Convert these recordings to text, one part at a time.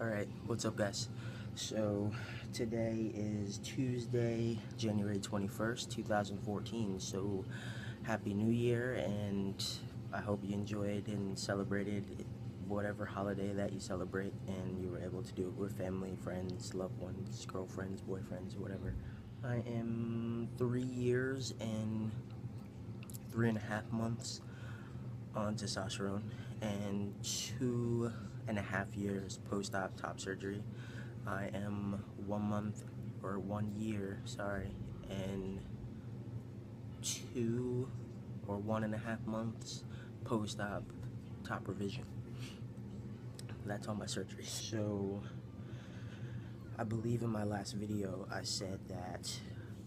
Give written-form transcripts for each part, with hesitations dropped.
Alright, what's up guys? So today is Tuesday, January 21st, 2014. So happy new year, and I hope you enjoyed and celebrated whatever holiday that you celebrate and you were able to do it with family, friends, loved ones, girlfriends, boyfriends, whatever. I am 3 years and 3.5 months on testosterone and 2.5 years post-op top surgery. I am 1 year, and 1.5 months post-op top revision. That's all my surgeries. So I believe in my last video I said that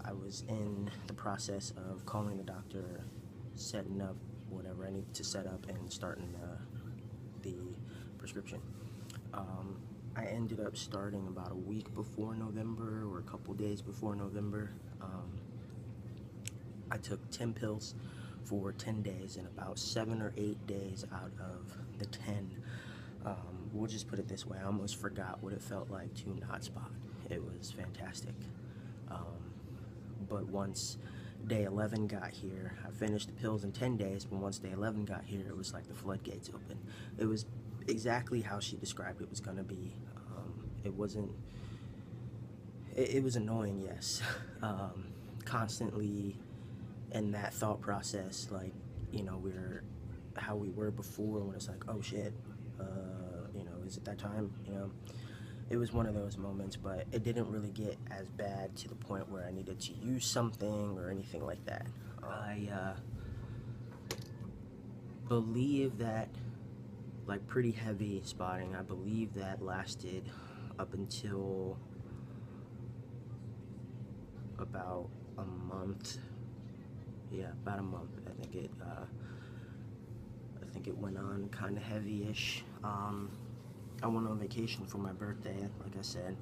I was in the process of calling the doctor, setting up whatever I needed to set up, and starting the prescription. I ended up starting about a week before November, or a couple days before November. I took 10 pills for 10 days, and about 7 or 8 days out of the 10, we'll just put it this way, I almost forgot what it felt like to not spot. It was fantastic. But once day 11 got here, I finished the pills in 10 days, but once day 11 got here, it was like the floodgates open. It was exactly how she described it was going to be. It was annoying, yes. Constantly in that thought process, like, we're how we were before, when it's like, oh shit, is it that time, It was one of those moments, but it didn't really get as bad to the point where I needed to use something or anything like that. I believe that, like, pretty heavy spotting, I believe that lasted up until about a month. Yeah, about a month. I think it went on kind of heavy-ish. I went on vacation for my birthday, like I said,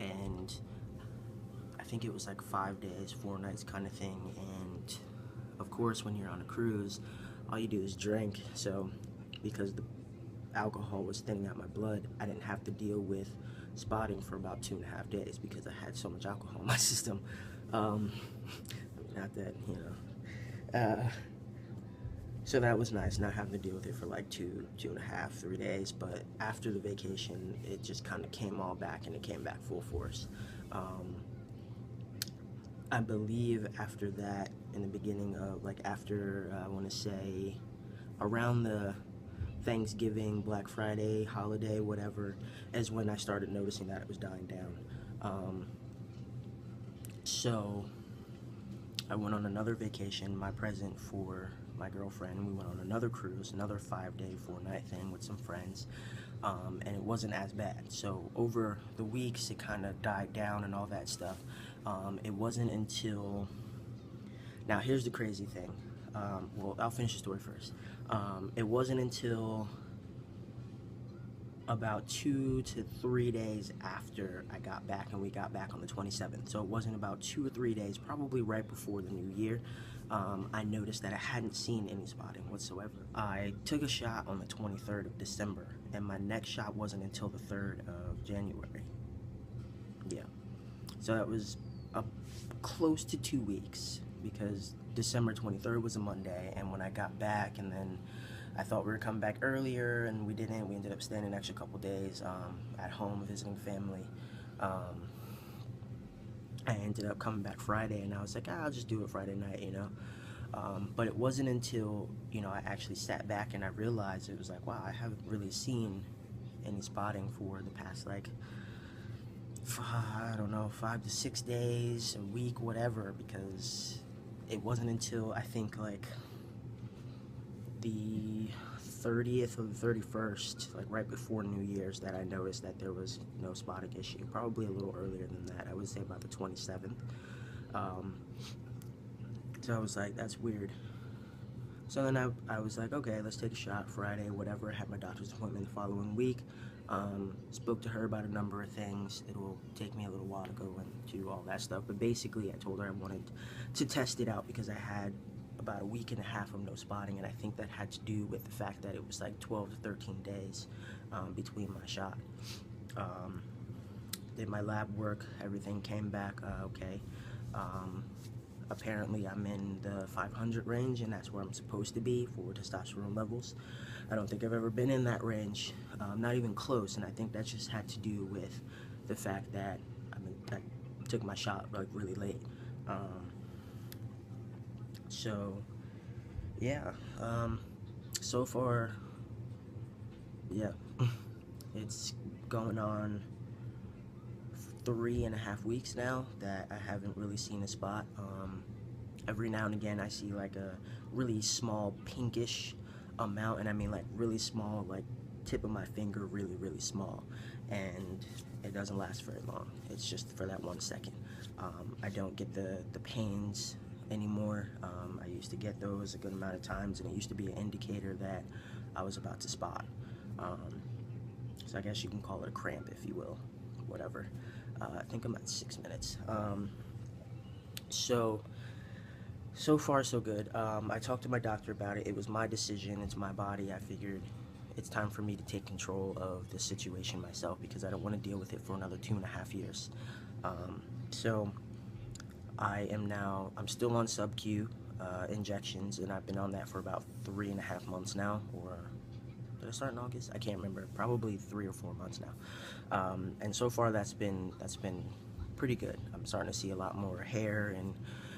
and I think it was like 5 days, 4 nights kind of thing. And of course, when you're on a cruise, all you do is drink. So because the alcohol was thinning out my blood, I didn't have to deal with spotting for about 2.5 days because I had so much alcohol in my system. Not that, so that was nice, not having to deal with it for like 2.5, 3 days. But after the vacation, it just kind of came all back, and it came back full force. I believe after that, in the beginning of, like, after, I want to say, around the Thanksgiving, Black Friday, holiday, whatever, is when I started noticing that it was dying down. So I went on another vacation, my present for my girlfriend. We went on another cruise, another 5-day, 4-night thing with some friends, and it wasn't as bad. So over the weeks, it kind of died down and all that stuff. It wasn't until, now here's the crazy thing. Well, I'll finish the story first. It wasn't until about 2 to 3 days after I got back, and we got back on the 27th. So it wasn't about 2 or 3 days, probably right before the new year, I noticed that I hadn't seen any spotting whatsoever. I took a shot on the 23rd of December, and my next shot wasn't until the 3rd of January. Yeah. So that was close to 2 weeks, because December 23rd was a Monday, and when I got back, and then I thought we were coming back earlier, and we didn't. We ended up staying an extra couple days at home visiting family. I ended up coming back Friday, and I was like, I'll just do it Friday night, But it wasn't until, I actually sat back and I realized, it was like, wow, I haven't really seen any spotting for the past, like, I don't know, 5 to 6 days, a week, whatever, because it wasn't until, I think, like, the 30th or the 31st, like right before New Year's, that I noticed that there was no spotting issue. Probably a little earlier than that. I would say about the 27th. So I was like, that's weird. So then I was like, okay, let's take a shot Friday, whatever. I had my doctor's appointment the following week. Spoke to her about a number of things. It will take me a little while to go into all that stuff. But basically, I told her I wanted to test it out because I had about a week and a half of no spotting, and I think that had to do with the fact that it was like 12 to 13 days between my shot. Did my lab work, everything came back okay. Apparently I'm in the 500 range, and that's where I'm supposed to be for testosterone levels. I don't think I've ever been in that range, not even close, and I think that just had to do with the fact that I took my shot like really late. So yeah, so far, yeah, it's going on 3.5 weeks now that I haven't really seen a spot. Every now and again I see like a really small pinkish amount, and I mean like really small, like tip of my finger, really small, and it doesn't last very long. It's just for that 1 second. I don't get the pains anymore. I used to get those a good amount of times, and it used to be an indicator that I was about to spot. So I guess you can call it a cramp, if you will, whatever. I think I'm at 6 minutes. So far so good. I talked to my doctor about it. It was my decision, it's my body. I figured it's time for me to take control of the situation myself, because I don't want to deal with it for another 2.5 years. So I'm still on sub-Q injections, and I've been on that for about 3.5 months now, or did I start in August? I can't remember. Probably 3 or 4 months now. And so far that's been pretty good. I'm starting to see a lot more hair, and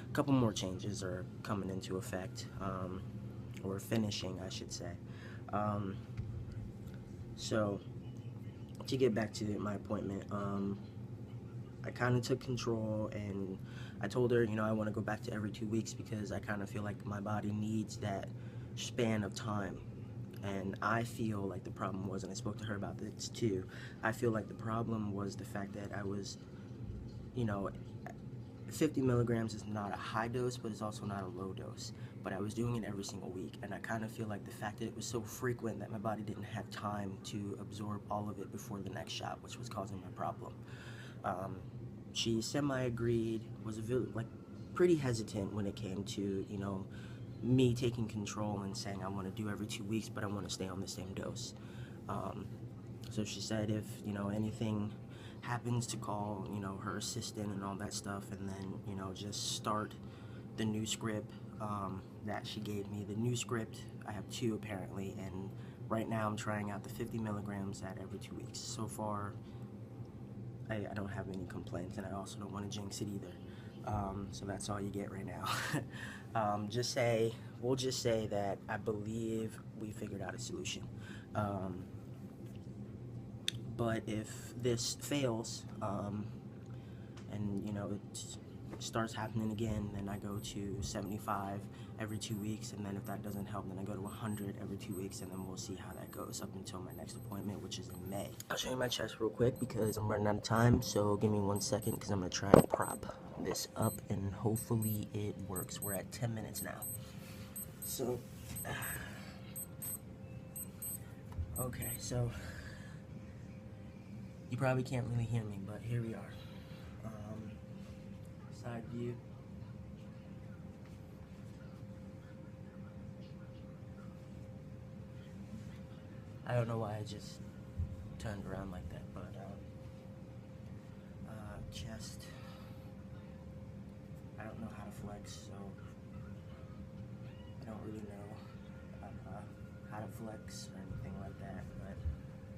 a couple more changes are coming into effect, or finishing, I should say. So to get back to my appointment, I kind of took control, and I told her, I want to go back to every 2 weeks, because I kind of feel like my body needs that span of time. And I feel like the problem was, and I spoke to her about this too, I feel like the problem was the fact that I was, 50 milligrams is not a high dose, but it's also not a low dose. But I was doing it every single week, and I kind of feel like the fact that it was so frequent that my body didn't have time to absorb all of it before the next shot, which was causing my problem. She semi-agreed, was pretty hesitant when it came to, me taking control and saying I want to do every 2 weeks, but I want to stay on the same dose. So she said if, anything happens, to call, her assistant and all that stuff, and then, just start the new script that she gave me. The new script, I have 2 apparently, and right now I'm trying out the 50 milligrams at every 2 weeks. So far, I don't have any complaints, and I also don't want to jinx it either. So that's all you get right now. We'll just say that I believe we figured out a solution. But if this fails, and it starts happening again, then I go to 75 every 2 weeks, and then if that doesn't help, then I go to 100 every 2 weeks, and then we'll see how that goes up until my next appointment, which is in May. I'll show you my chest real quick because I'm running out of time, so give me 1 second, because I'm going to try to prop this up, and hopefully it works. We're at 10 minutes now. So, okay, so you probably can't really hear me, but here we are. Side view. I don't know why I just turned around like that, but chest. I don't know how to flex, so I don't really know how to flex or anything like that. But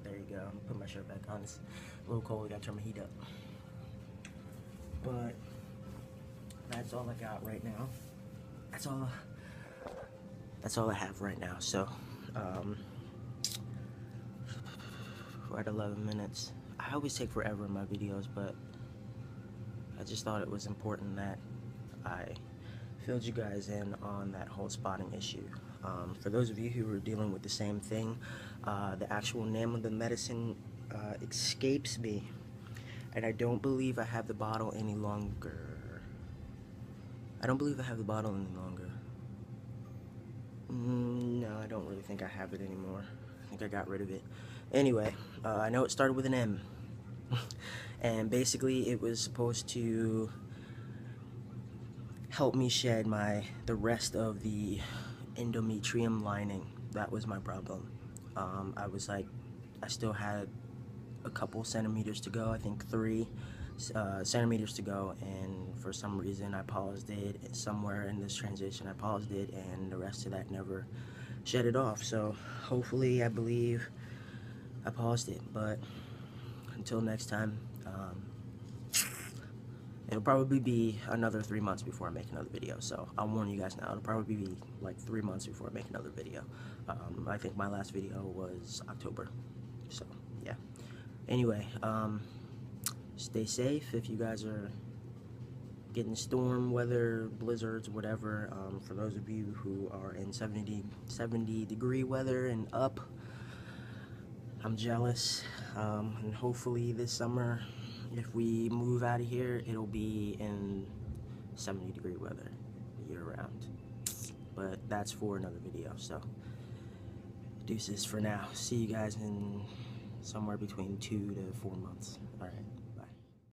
there you go. I'm gonna put my shirt back on. It's a little cold. I gotta turn my heat up. But that's all I got right now. That's all I have right now. So we're at 11 minutes. I always take forever in my videos, but I just thought it was important that I filled you guys in on that whole spotting issue. For those of you who are dealing with the same thing, the actual name of the medicine escapes me, and I don't believe I have the bottle any longer. No, I don't really think I have it anymore. I think I got rid of it. Anyway, I know it started with an M. And basically it was supposed to help me shed the rest of the endometrium lining. That was my problem. I was like I still had a couple centimeters to go, I think 3 centimeters to go, and for some reason I paused it somewhere in this transition. I paused it, and the rest of that never shed it off. So hopefully, I believe I paused it, but until next time, it'll probably be another 3 months before I make another video. So I'll warn you guys now, it'll probably be like 3 months before I make another video. I think my last video was October, so yeah. Anyway, stay safe if you guys are getting storm weather, blizzards, whatever. For those of you who are in 70 degree weather and up, I'm jealous. And hopefully this summer, if we move out of here, it'll be in 70 degree weather year round. But that's for another video, so deuces for now. See you guys in somewhere between 2 to 4 months. All right.